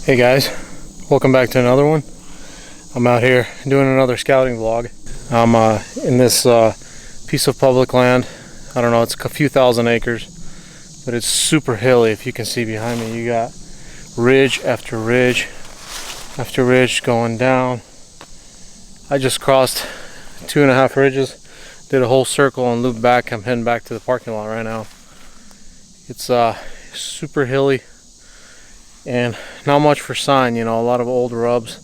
Hey guys, welcome back to another one. I'm out here doing another scouting vlog. I'm in this piece of public land. I don't know, it's a few thousand acres, but it's super hilly. If you can see behind me, you got ridge after ridge after ridge going down. I just crossed 2.5 ridges, did a whole circle and looped back. I'm heading back to the parking lot right now. It's super hilly and not much for sign, you know, a lot of old rubs.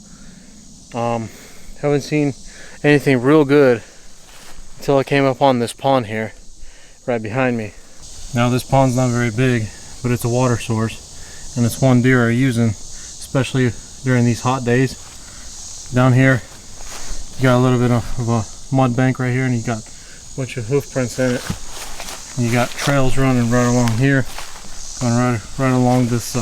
Haven't seen anything real good until I came upon this pond here right behind me. Now this pond's not very big, but it's a water source, and it's one deer are using, especially during these hot days. Down here you got a little bit of a mud bank right here, and you got a bunch of hoof prints in it, and you got trails running right along here, going right along this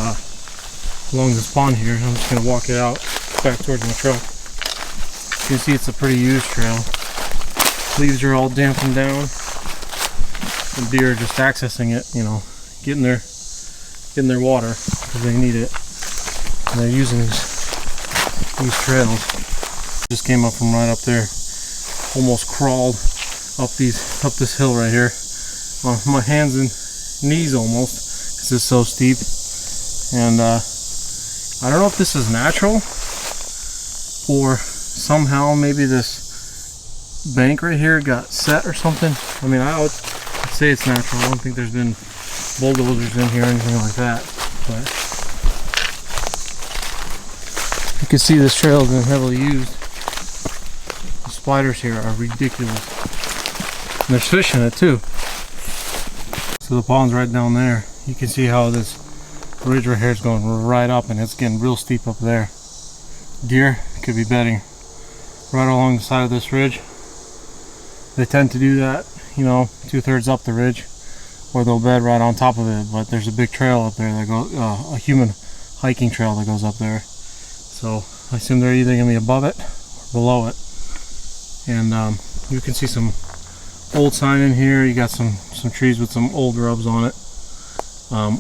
pond here. I'm just going to walk it out back towards my truck. You can see it's a pretty used trail. Leaves are all dampened down. The deer are just accessing it, you know, getting their water because they need it. And they're using these trails. Just came up from right up there. Almost crawled up this hill right here on my hands and knees almost because it's so steep. And I don't know if this is natural or somehow maybe this bank right here got set or something. I mean, I would say it's natural. I don't think there's been bulldozers in here or anything like that. But you can see this trail has been heavily used. The spiders here are ridiculous. And there's fish in it too. So the pond's right down there. You can see how this ridge right here is going right up, and it's getting real steep up there. Deer could be bedding right along the side of this ridge. They tend to do that, you know, 2/3 up the ridge, or they'll bed right on top of it. But there's a big trail up there that goes, a human hiking trail that goes up there. So I assume they're either gonna be above it or below it. And you can see some old sign in here. You got some trees with some old rubs on it.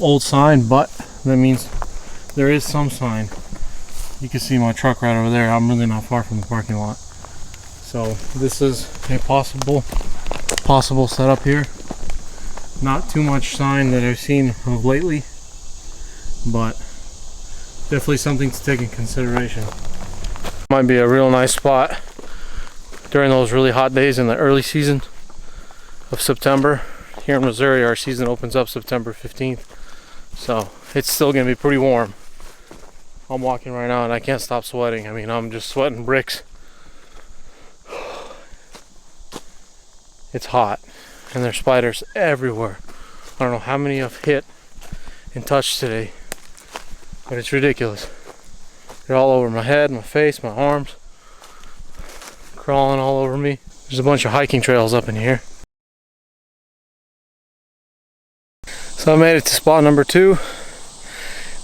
Old sign, but that means there is some sign. You can see my truck right over there. I'm really not far from the parking lot. So this is a possible setup here. Not too much sign that I've seen of lately, but definitely something to take in consideration. Might be a real nice spot during those really hot days in the early season of September. Here in Missouri, our season opens up September 15th, so it's still gonna be pretty warm. I'm walking right now and I can't stop sweating. I mean, I'm just sweating bricks. It's hot, and there's spiders everywhere. I don't know how many I've hit and touched today, but it's ridiculous. They're all over my head, my face, my arms, crawling all over me. There's a bunch of hiking trails up in here. So I made it to spot number 2.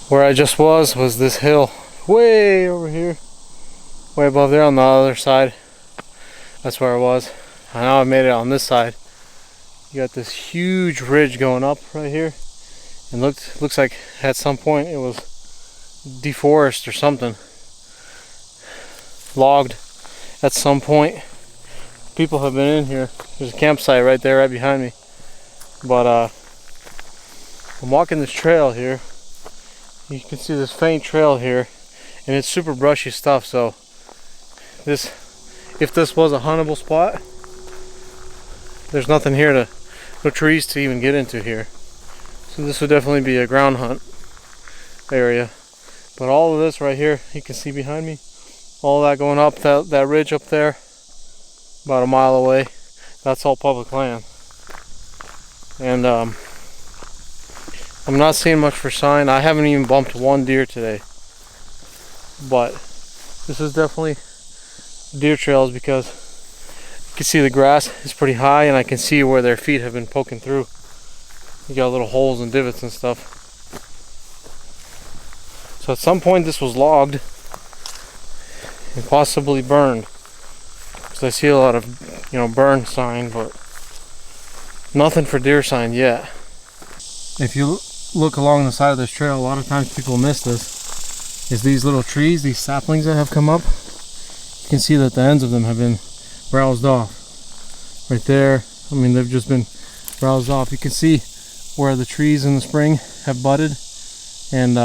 Where I just was this hill way over here, way above there on the other side. That's where I was. And now I made it on this side. You got this huge ridge going up right here, and looks like at some point it was deforested or something, logged at some point. People have been in here. There's a campsite right there, right behind me. But I'm walking this trail here. You can see this faint trail here, and it's super brushy stuff. So if this was a huntable spot, there's nothing here no trees to even get into here. So this would definitely be a ground hunt area. But all of this right here, you can see behind me, all that going up that ridge up there, about a mile away, that's all public land. And I'm not seeing much for sign. I haven't even bumped one deer today. But this is definitely deer trails because you can see the grass is pretty high, and I can see where their feet have been poking through. You got little holes and divots and stuff. So at some point this was logged and possibly burned, because I see a lot of, you know, burn sign, but nothing for deer sign yet. If you look along the side of this trail, a lot of times people miss this. is these little trees, these saplings that have come up. You can see that the ends of them have been browsed off. Right there, I mean, they've just been browsed off. You can see where the trees in the spring have budded and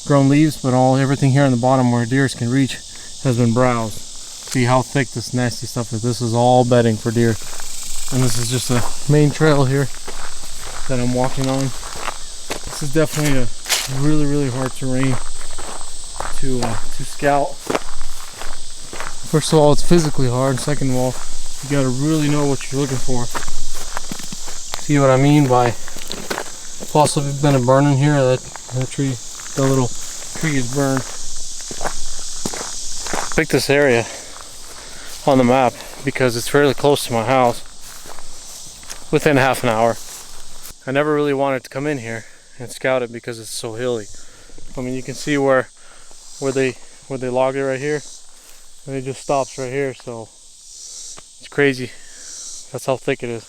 grown leaves, but everything here on the bottom where deers can reach has been browsed. See how thick this nasty stuff is. This is all bedding for deer. And this is just a main trail here that I'm walking on. This is definitely a really hard terrain to scout. First of all, it's physically hard. Second of all, you gotta really know what you're looking for. See what I mean by possibly been a burn in here? That tree, the little tree is burned. Pick this area on the map because it's fairly close to my house, within half an hour. I never really wanted to come in here and scout it because it's so hilly. I mean, you can see where they logged it right here, and it just stops right here, so it's crazy. That's how thick it is.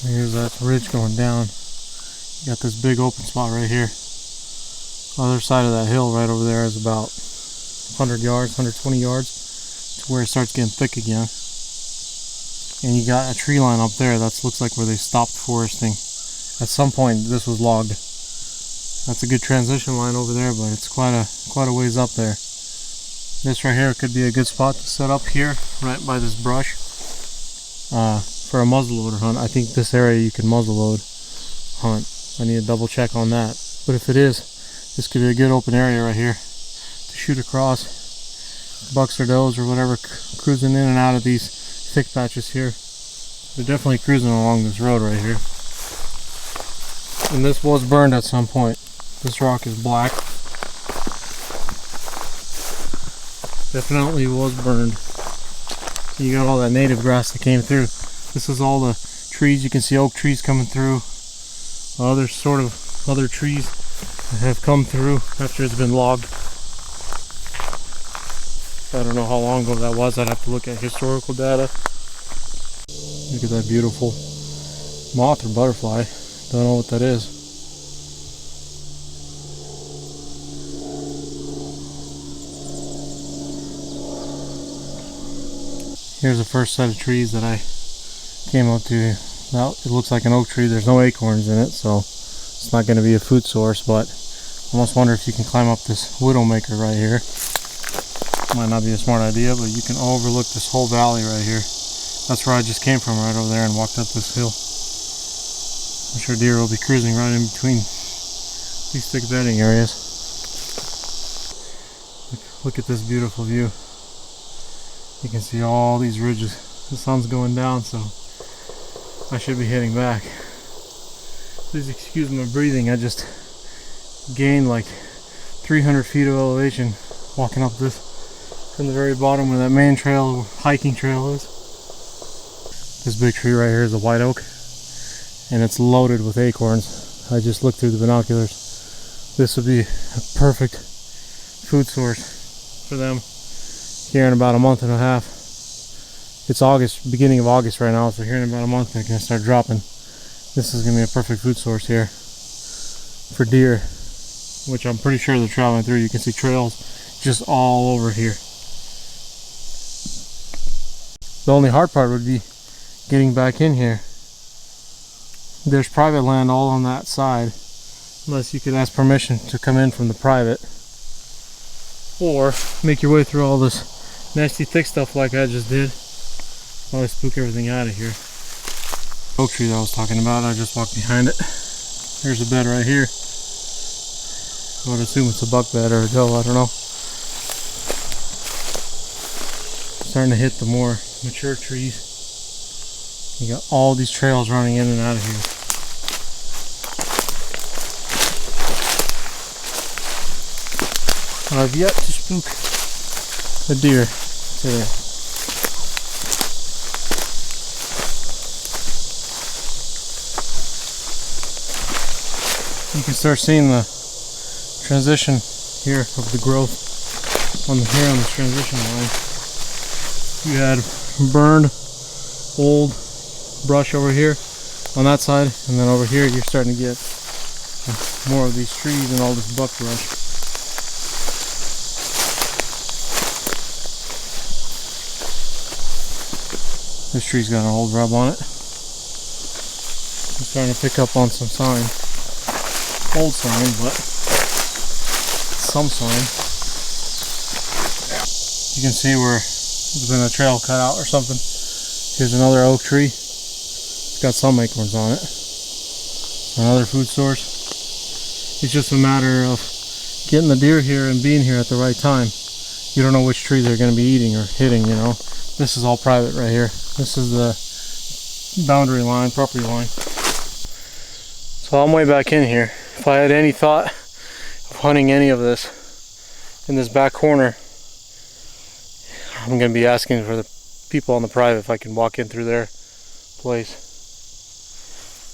Here's that ridge going down. You got this big open spot right here. Other side of that hill right over there is about 100 yards, 120 yards to where it starts getting thick again. And you got a tree line up there that looks like where they stopped foresting. At some point this was logged. That's a good transition line over there, but it's quite a ways up there. This right here could be a good spot to set up here, right by this brush, for a muzzleloader hunt. I think this area you can muzzleload hunt. I need to double check on that. But if it is, this could be a good open area right here to shoot across. Bucks or does or whatever cruising in and out of these thick patches here. They're definitely cruising along this road right here. And this was burned at some point. This rock is black. Definitely was burned. You got all that native grass that came through. This is all the trees. You can see oak trees coming through. Other trees that have come through after it's been logged. I don't know how long ago that was. I'd have to look at historical data. Look at that beautiful moth or butterfly. Don't know what that is. Here's the first set of trees that I came up to. Now it looks like an oak tree. There's no acorns in it, so it's not going to be a food source, but I almost wonder if you can climb up this widowmaker right here. Might not be a smart idea, but you can overlook this whole valley right here. That's where I just came from, right over there, and walked up this hill. I'm sure deer will be cruising right in between these thick bedding areas. Look at this beautiful view. You can see all these ridges. The sun's going down, so I should be heading back. Please excuse my breathing. I just gained like 300 feet of elevation walking up this from the very bottom where that main trail, hiking trail is. This big tree right here is a white oak, and it's loaded with acorns. I just looked through the binoculars. This would be a perfect food source for them here in about a month and a half. It's August, beginning of August right now, so here in about a month they're going to start dropping. This is going to be a perfect food source here for deer, which I'm pretty sure they're traveling through. You can see trails just all over here. The only hard part would be getting back in here. There's private land all on that side, unless you could ask permission to come in from the private, or make your way through all this nasty thick stuff like I just did. Probably spook everything out of here. Oak tree that I was talking about, I just walked behind it. There's a bed right here. I would assume it's a buck bed or a doe, I don't know. Starting to hit the more mature trees. You got all these trails running in and out of here. I've yet to spook a deer today. You can start seeing the transition here of the growth on this transition line. You had burned old brush over here on that side, and then over here you're starting to get more of these trees and all this buckbrush. This tree's got an old rub on it. I'm starting to pick up on some sign. Old sign, but some sign. You can see where there's been a trail cut out or something. Here's another oak tree. It's got some acorns on it. Another food source. It's just a matter of getting the deer here and being here at the right time. You don't know which tree they're going to be eating or hitting, you know. This is all private right here. This is the boundary line, property line. So I'm way back in here. If I had any thought of hunting any of this in this back corner, I'm going to be asking for the people on the private if I can walk in through their place.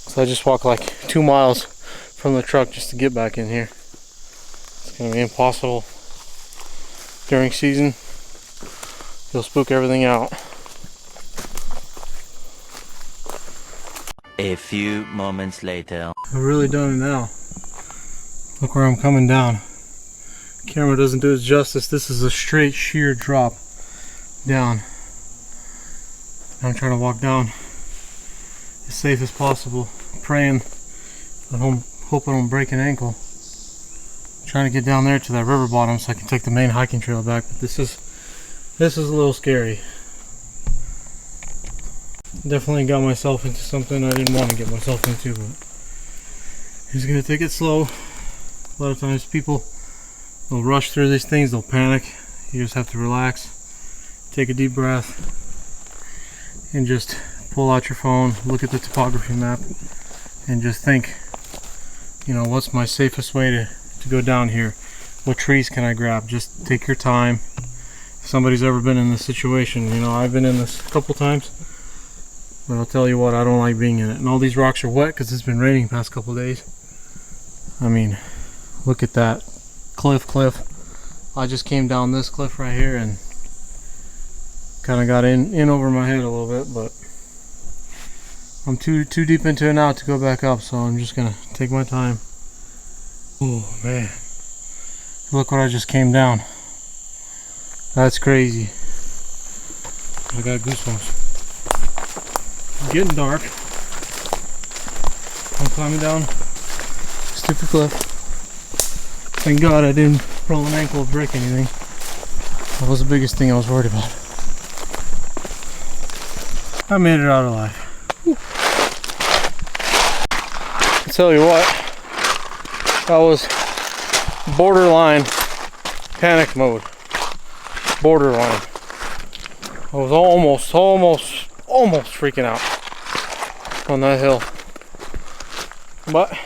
So I just walked like 2 miles from the truck just to get back in here. It's going to be impossible during season. You'll spook everything out. A few moments later. I've really done it now. Look where I'm coming down. Camera doesn't do it justice. This is a straight sheer drop down. I'm trying to walk down as safe as possible, praying I hope I don't break an ankle. I'm trying to get down there to that river bottom so I can take the main hiking trail back, but this is a little scary. Definitely got myself into something I didn't want to get myself into, but just gonna take it slow. A lot of times people will rush through these things, they'll panic. You just have to relax, take a deep breath, and just pull out your phone, look at the topography map, and just think, you know, what's my safest way to go down here? What trees can I grab? Just take your time. If somebody's ever been in this situation, you know, I've been in this a couple times, but I'll tell you what, I don't like being in it. And all these rocks are wet because it's been raining the past couple days. I mean, look at that cliff. I just came down this cliff right here and kind of got in over my head a little bit, but I'm too deep into it now to go back up, so I'm just gonna take my time. Oh man, look what I just came down. That's crazy. I got goosebumps. It's getting dark. I'm climbing down stupid cliff. Thank God I didn't roll an ankle or break anything. That was the biggest thing I was worried about. I made it out alive. Whew. I'll tell you what, that was borderline panic mode. Borderline. I was almost freaking out on that hill. But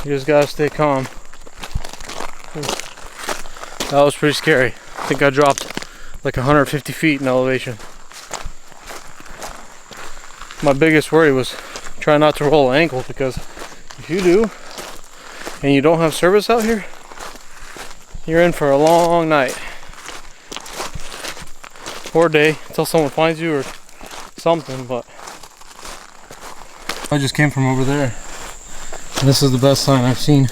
you just gotta stay calm. That was pretty scary. I think I dropped like 150 feet in elevation. My biggest worry was trying not to roll an ankle, because if you do and you don't have service out here, you're in for a long night or day until someone finds you or something. But I just came from over there, and this is the best sign I've seen.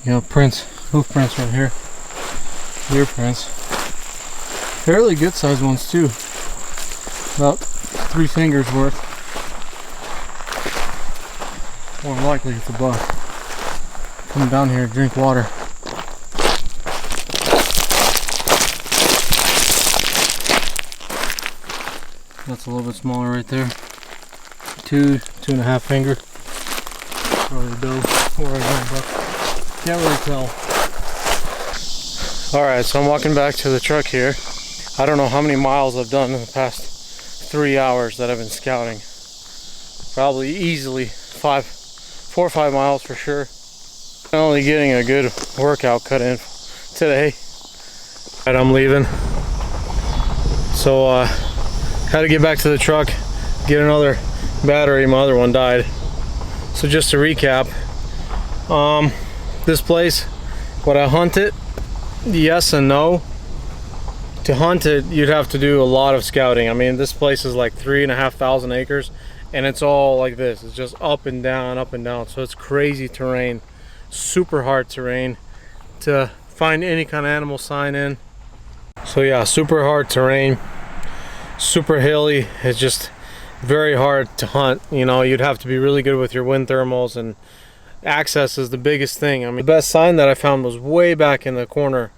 You know, hoof prints right here, deer prints, fairly good sized ones too, about 3 fingers worth. More than likely it's a buck. Come down here, drink water. That's a little bit smaller right there. 2.5 finger. Probably the doe or a young buck. Can't really tell. Alright, so I'm walking back to the truck here. I don't know how many miles I've done in the past 3 hours that I've been scouting. Probably easily 4 or 5 miles for sure. Only getting a good workout cut in today. And I'm leaving. So had to get back to the truck, get another battery. My other one died. So just to recap, this place, would I hunt it? Yes and no. To hunt it, you'd have to do a lot of scouting. I mean, this place is like 3,500 acres, and it's all like this. It's just up and down, so it's crazy terrain, super hard terrain to find any kind of animal sign in. So yeah, super hard terrain. super hilly. It's just very hard to hunt. You know, you'd have to be really good with your wind thermals, and access is the biggest thing. I mean, the best sign that I found was way back in the corner.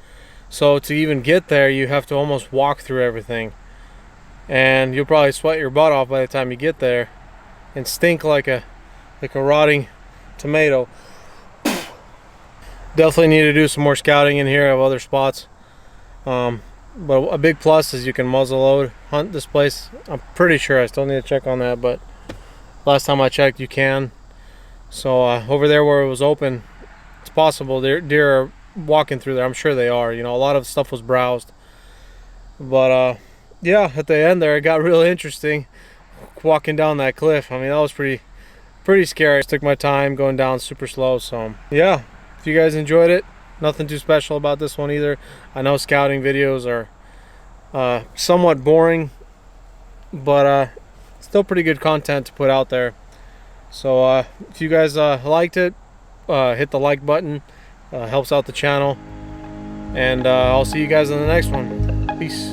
So to even get there, you have to almost walk through everything. And you'll probably sweat your butt off by the time you get there and stink like a rotting tomato. Definitely need to do some more scouting in here of other spots. But a big plus is you can muzzle load hunt this place. I'm pretty sure, I still need to check on that, but last time I checked you can. So over there where it was open, it's possible deer are walking through there. I'm sure they are. You know, a lot of stuff was browsed. But yeah, at the end there it got really interesting walking down that cliff. I mean, that was pretty scary. I took my time going down super slow. So yeah, if you guys enjoyed it, nothing too special about this one either. I know scouting videos are somewhat boring, but still pretty good content to put out there. So if you guys liked it, hit the like button. Helps out the channel. And I'll see you guys in the next one. Peace.